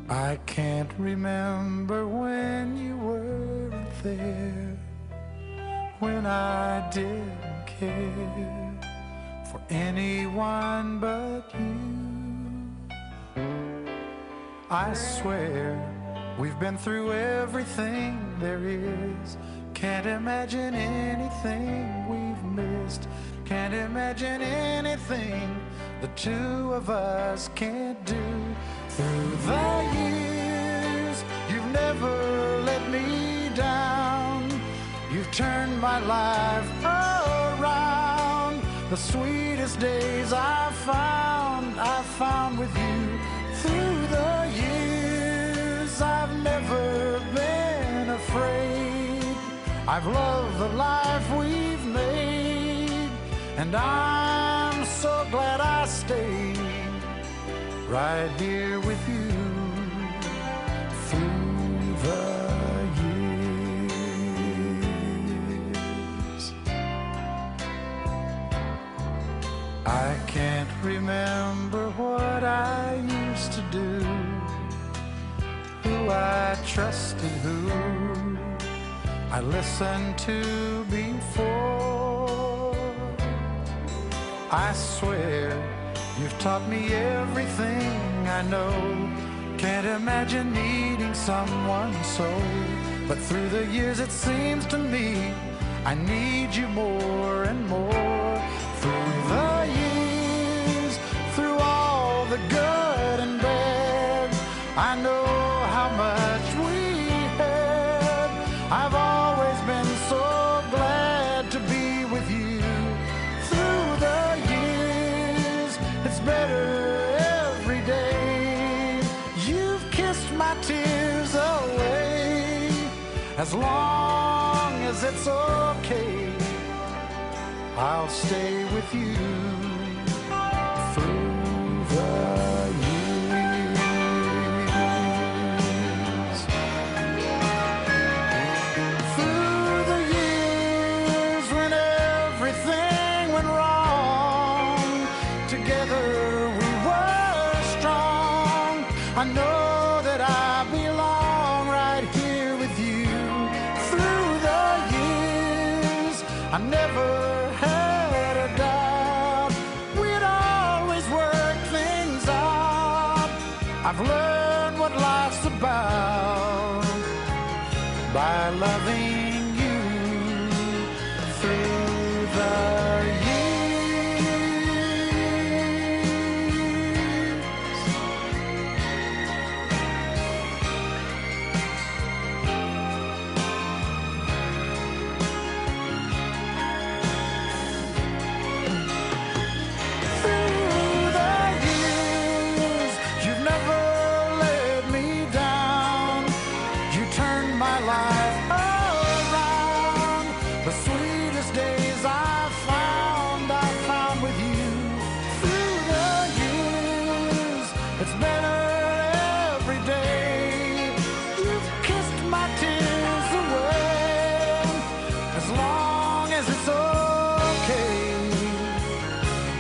I can't remember when you weren't there, when I didn't care for anyone but you. I swear we've been through everything there is. Can't imagine anything we've missed. Can't imagine anything the two of us can't do. Through the years, you've never let me down. You've turned my life around. The sweetest days I found with you. Through the years, I've never been afraid. I've loved the life we've made, and I'm so glad I stayed right here with you through the years. I can't remember what I used to do, who I trusted, who I listened to before. I swear you've taught me everything I know. Can't imagine needing someone so. But through the years it seems to me I need you more and more. Through the years, through all the good and bad, I know how much we had. I've always been so glad to be with you. Through the years, it's better every day. You've kissed my tears away. As long as it's okay, I'll stay with you through the years. Through the years when everything went wrong, together we were strong. I know that I belong right here with you. Through the years, I never had a doubt we'd always work things out. I've learned what life's about by loving you through the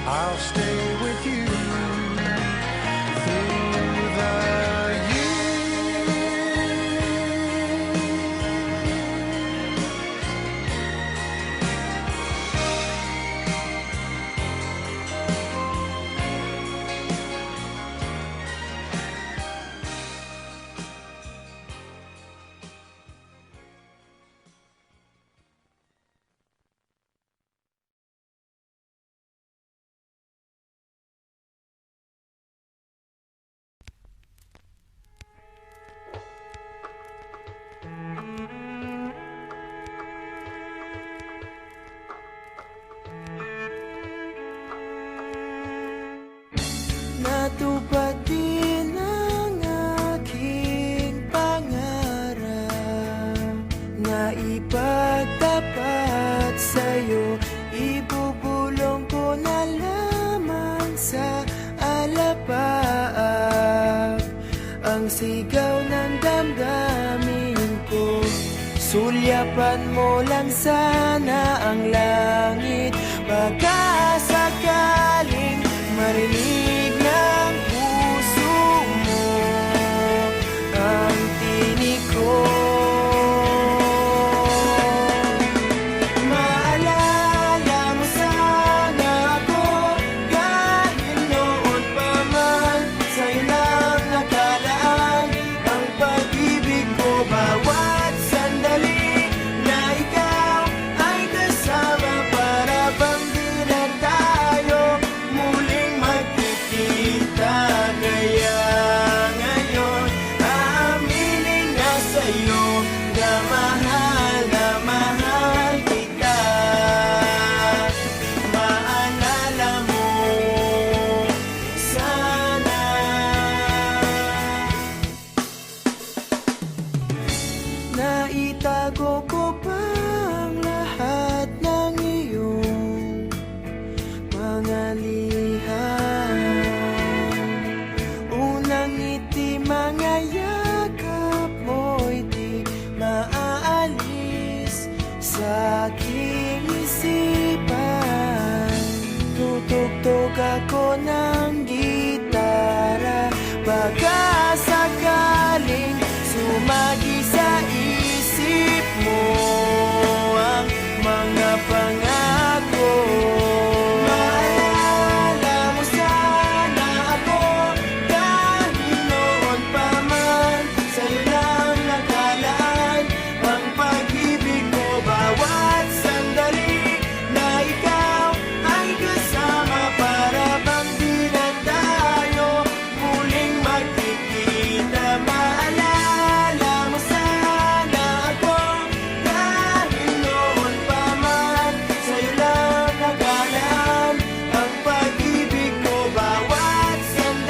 I'll stay with you through the Natupad din ang aking pangarap na ipagtapat sa'yo. Ibubulong ko na lamang sa alapaap ang sigaw ng damdamin ko. Sulyapan mo lang sana ang langit, baka sakaling marinig ng puso mo Itago ko pa ang lahat ng iyong mga liham. Unang ngiti, mga yakap mo'y di maaalis sa aking isipan. Tutugtog ako ng gitara, baka